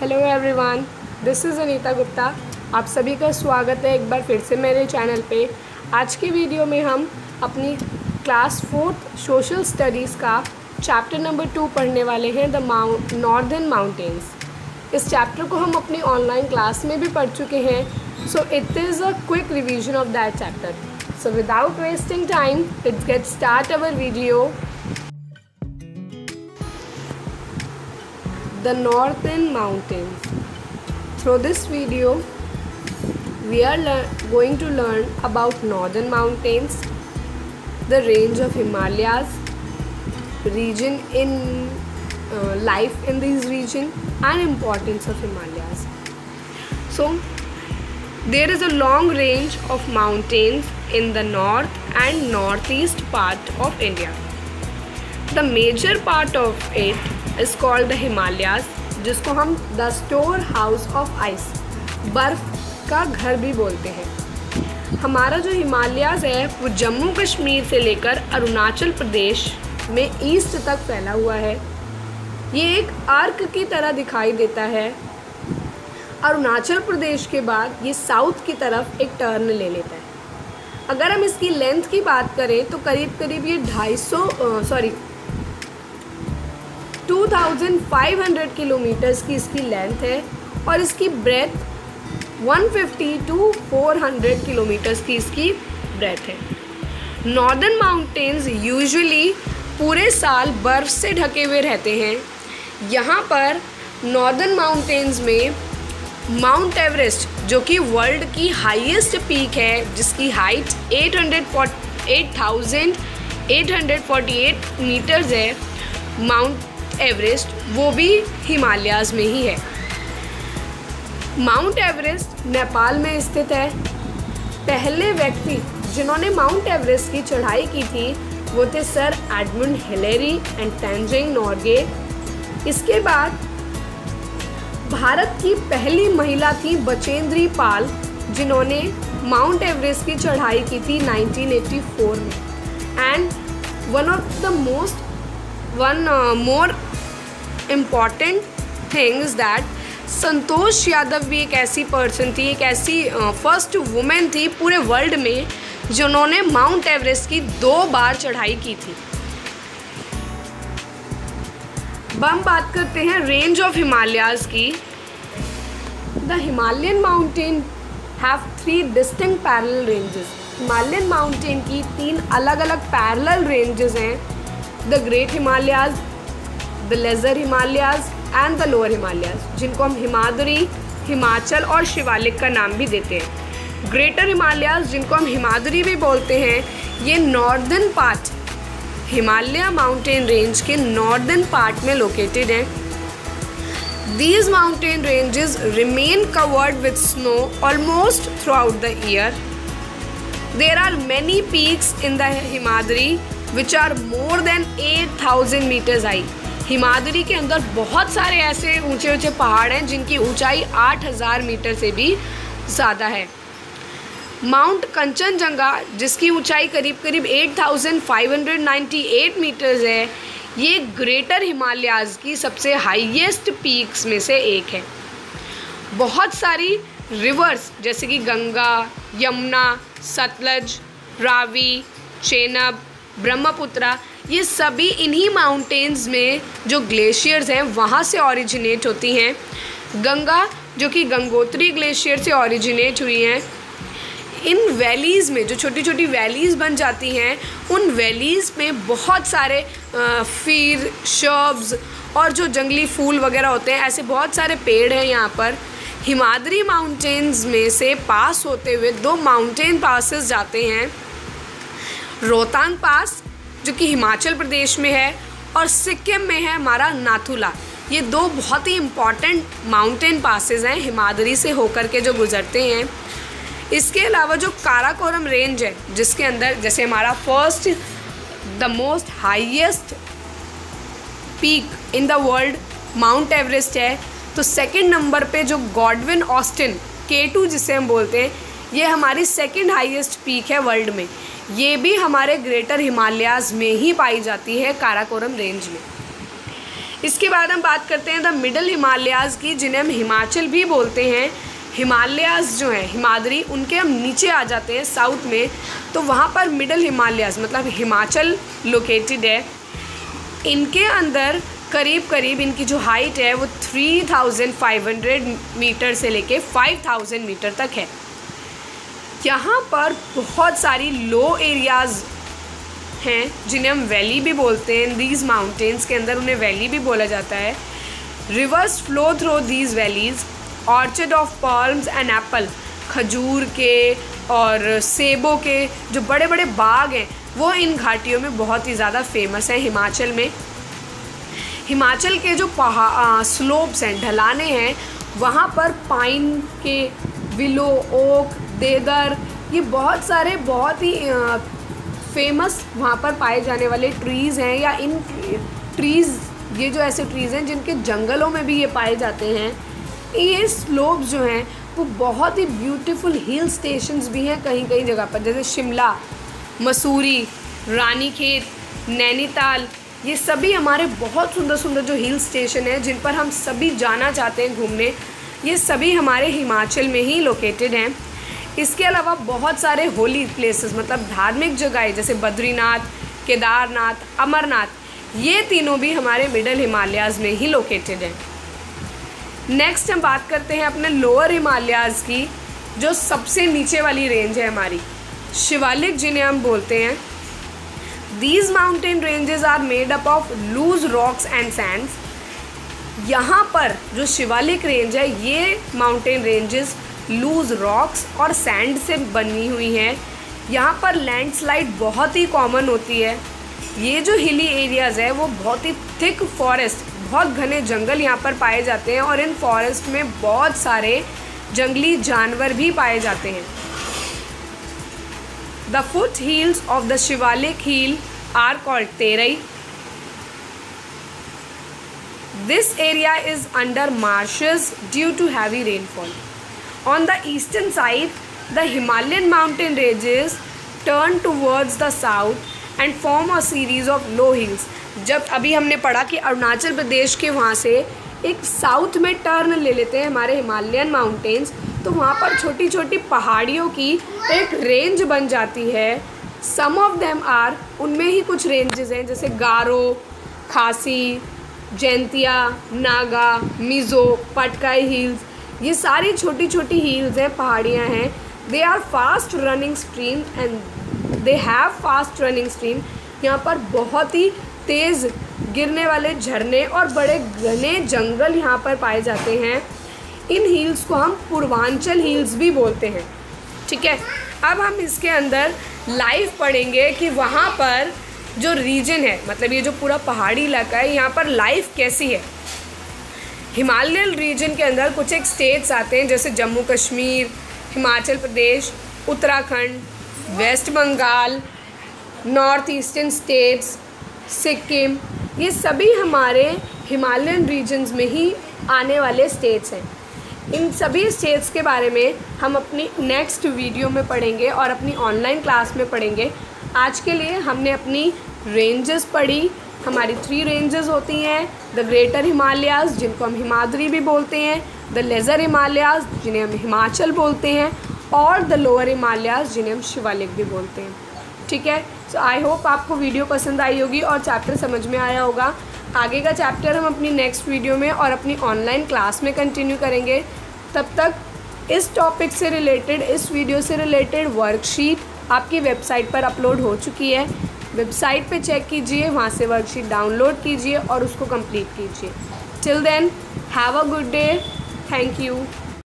Hello everyone, this is Anita Gupta. आप सभी का स्वागत है एक बार फिर से मेरे चैनल पे। आज की वीडियो में हम अपनी क्लास 4th सोशल स्टडीज़ का चैप्टर नंबर 2 पढ़ने वाले हैं, द नॉर्दर्न माउंटेन्स। इस चैप्टर को हम अपनी ऑनलाइन क्लास में भी पढ़ चुके हैं, so it is a quick revision of that chapter. So without wasting time, let's get start our video. The Northern Mountains. Through this video, we are going to learn about Northern Mountains, the range of Himalayas, region in life in this region, and importance of Himalayas. So, there is a long range of mountains in the north and northeast part of India. The major part of it is called the Himalayas, जिसको हम the store house of ice, बर्फ़ का घर भी बोलते हैं। हमारा जो हिमालयाज़ है वो जम्मू कश्मीर से लेकर अरुणाचल प्रदेश में ईस्ट तक फैला हुआ है। ये एक आर्क की तरह दिखाई देता है। अरुणाचल प्रदेश के बाद ये साउथ की तरफ एक टर्न ले लेता है। अगर हम इसकी लेंथ की बात करें तो करीब करीब ये 2500 किलोमीटर्स की इसकी लेंथ है और इसकी ब्रेथ 150 to 400 किलोमीटर्स की इसकी ब्रेथ है। नॉर्दर्न माउंटेन्स यूजुअली पूरे साल बर्फ़ से ढके हुए रहते हैं। यहाँ पर नॉर्दर्न माउंटेन्स में माउंट एवरेस्ट, जो कि वर्ल्ड की हाईएस्ट पीक है, जिसकी हाइट 8,848 मीटर्स है, माउंट एवरेस्ट, वो भी हिमालयाज़ में ही है। माउंट एवरेस्ट नेपाल में स्थित है। पहले व्यक्ति जिन्होंने माउंट एवरेस्ट की चढ़ाई की थी वो थे sir Edmund Hillary and Tenzing Norgay. इसके बाद भारत की पहली महिला थी बचेंद्री पाल, जिन्होंने माउंट एवरेस्ट की चढ़ाई की थी 1984 में। And one more important thing is that Santosh Yadav भी एक ऐसी पर्सन थी, एक ऐसी फर्स्ट वुमेन थी पूरे वर्ल्ड में जिन्होंने माउंट एवरेस्ट की 2 बार चढ़ाई की थी। अब हम बात करते हैं रेंज ऑफ हिमालयाज़ की। The Himalayan mountain have 3 distinct parallel ranges. Himalayan mountain की 3 अलग अलग पैरेलल रेंजेस हैं, the great Himalayas, the laser Himalayas and the lower Himalayas, जिनको हम हिमाद्री, हिमाचल और शिवालिक का नाम भी देते हैं। ग्रेटर हिमालयाज़, जिनको हम हिमाद्री भी बोलते हैं, ये northern part, Himalaya mountain range के नॉर्दर्न पार्ट में लोकेटेड हैं। These mountain ranges remain covered with snow almost throughout the year. There are many peaks in the Himadri which are more than 8,000 meters high. Himadri के अंदर बहुत सारे ऐसे ऊंचे ऊंचे पहाड़ हैं जिनकी ऊंचाई 8,000 मीटर से भी ज़्यादा है। माउंट कंचनजंगा, जिसकी ऊंचाई करीब करीब 8,598 मीटर्स है, ये ग्रेटर हिमालयाज़ की सबसे हाईएस्ट पीक्स में से एक है। बहुत सारी रिवर्स जैसे कि गंगा, यमुना, सतलज, रावी, चेनाब, ब्रह्मपुत्रा, ये सभी इन्हीं माउंटेन्स में जो ग्लेशियर्स हैं वहाँ से ओरिजिनेट होती हैं। गंगा, जो कि गंगोत्री ग्लेशियर से ओरिजिनेट हुई हैं, इन वैलीज़ में जो छोटी छोटी वैलीज़ बन जाती हैं, उन वैलीज़ में बहुत सारे फीर, शर्ब्स और जो जंगली फूल वगैरह होते हैं, ऐसे बहुत सारे पेड़ हैं यहाँ पर। हिमाद्री माउंटेन्स में से पास होते हुए 2 माउंटेन पासेस जाते हैं, रोहतांग पास, जो कि हिमाचल प्रदेश में है, और सिक्किम में है हमारा नाथुला। ये 2 बहुत ही इम्पॉर्टेंट माउंटेन पासेस हैं हिमाद्री से होकर के जो गुज़रते हैं। इसके अलावा जो काराकोरम रेंज है, जिसके अंदर जैसे हमारा first the most highest peak in the world mount Everest है, तो सेकंड नंबर पे जो गॉडविन ऑस्टिन K2 जिसे हम बोलते हैं, ये हमारी सेकंड हाईएस्ट पीक है वर्ल्ड में। ये भी हमारे ग्रेटर हिमालयाज़ में ही पाई जाती है, काराकोरम रेंज में। इसके बाद हम बात करते हैं द मिडल हिमालयाज़ की, जिन्हें हम हिमाचल भी बोलते हैं। हिमालयाज़ जो हैं हिमाद्री, उनके हम नीचे आ जाते हैं साउथ में, तो वहाँ पर मिडल हिमालयाज़ मतलब हिमाचल लोकेटेड है। इनके अंदर करीब करीब इनकी जो हाइट है वो 3500 मीटर से लेके 5000 मीटर तक है। यहाँ पर बहुत सारी लो एरियाज़ हैं जिन्हें हम वैली भी बोलते हैं। दीज माउंटेन्स के अंदर उन्हें वैली भी बोला जाता है। Reverse flow through these valleys. Orchard of palms and apple, खजूर के और सेबों के जो बड़े बड़े बाग हैं वो इन घाटियों में बहुत ही ज़्यादा फेमस हैं हिमाचल में। हिमाचल के जो स्लोप्स हैं, ढलाने हैं, वहाँ पर पाइन के, विलो, ओक, देदर, ये बहुत सारे बहुत ही फेमस वहाँ पर पाए जाने वाले ट्रीज़ हैं। या इन ट्रीज़, ये जो ऐसे ट्रीज़ हैं जिनके जंगलों में भी ये पाए जाते हैं। ये स्लोप्स जो हैं वो बहुत ही ब्यूटीफुल हिल स्टेशंस भी हैं कहीं कहीं जगह पर, जैसे शिमला, मसूरी, रानीखेत, नैनीताल, ये सभी हमारे बहुत सुंदर सुंदर जो हिल स्टेशन हैं जिन पर हम सभी जाना चाहते हैं घूमने, ये सभी हमारे हिमाचल में ही लोकेटेड हैं। इसके अलावा बहुत सारे होली प्लेसेस मतलब धार्मिक जगहें जैसे बद्रीनाथ, केदारनाथ, अमरनाथ, ये तीनों भी हमारे मिडल हिमालयाज़ में ही लोकेटेड हैं। नेक्स्ट हम बात करते हैं अपने लोअर हिमालयाज़ की, जो सबसे नीचे वाली रेंज है हमारी, शिवालिक जिन्हें हम बोलते हैं। These mountain ranges are made up of loose rocks and sands। यहाँ पर जो शिवालिक रेंज है ये माउंटेन रेंजेस लूज रॉक्स और सैंड से बनी हुई हैं। यहाँ पर लैंडस्लाइड बहुत ही कॉमन होती है। ये जो हिली एरियाज़ है वो बहुत ही थिक फॉरेस्ट, बहुत घने जंगल यहाँ पर पाए जाते हैं और इन फॉरेस्ट में बहुत सारे जंगली जानवर भी पाए जाते हैं। The foothills of the Shivalik Hill are called Terai। This area is under marshes due to heavy rainfall। On the eastern side, the Himalayan mountain ranges turn towards the south and form a series of low hills। जब अभी हमने पढ़ा कि अरुणाचल प्रदेश के वहाँ से एक south में टर्न ले लेते हैं हमारे हिमालयन माउंटेन्स, तो वहाँ पर छोटी छोटी पहाड़ियों की एक रेंज बन जाती है। सम ऑफ देम आर, उनमें ही कुछ रेंजेस हैं जैसे गारो, खासी, जैंतिया, नागा, मिज़ो, पटकाई हिल्स, ये सारी छोटी छोटी हिल्स हैं, पहाड़ियाँ हैं। They are fast running stream and they have fast running stream. यहाँ पर बहुत ही तेज़ गिरने वाले झरने और बड़े घने जंगल यहाँ पर पाए जाते हैं। इन हिल्स को हम पूर्वांचल हिल्स भी बोलते हैं। ठीक है, अब हम इसके अंदर लाइव पढ़ेंगे कि वहाँ पर जो रीजन है, मतलब ये जो पूरा पहाड़ी इलाका है, यहाँ पर लाइफ कैसी है। हिमालयन रीजन के अंदर कुछ एक स्टेट्स आते हैं जैसे Jammu Kashmir, Himachal Pradesh, Uttarakhand, West Bengal, north eastern states, Sikkim, ये सभी हमारे हिमालयन रीजन्स में ही आने वाले स्टेट्स हैं। इन सभी स्टेट्स के बारे में हम अपनी नेक्स्ट वीडियो में पढ़ेंगे और अपनी ऑनलाइन क्लास में पढ़ेंगे। आज के लिए हमने अपनी रेंजेस पढ़ी। हमारी 3 रेंजेस होती हैं, द ग्रेटर हिमालयाज़ जिनको हम हिमाद्री भी बोलते हैं, द लेज़र हिमालयाज़ जिन्हें हम हिमाचल बोलते हैं, और द लोअर हिमालयाज़ जिन्हें हम शिवालिक भी बोलते हैं। ठीक है, सो आई होप आपको वीडियो पसंद आई होगी और चैप्टर समझ में आया होगा। आगे का चैप्टर हम अपनी नेक्स्ट वीडियो में और अपनी ऑनलाइन क्लास में कंटिन्यू करेंगे। तब तक इस टॉपिक से रिलेटेड, इस वीडियो से रिलेटेड वर्कशीट आपकी वेबसाइट पर अपलोड हो चुकी है। वेबसाइट पे चेक कीजिए, वहाँ से वर्कशीट डाउनलोड कीजिए और उसको कंप्लीट कीजिए। Till then, have a good day. Thank you.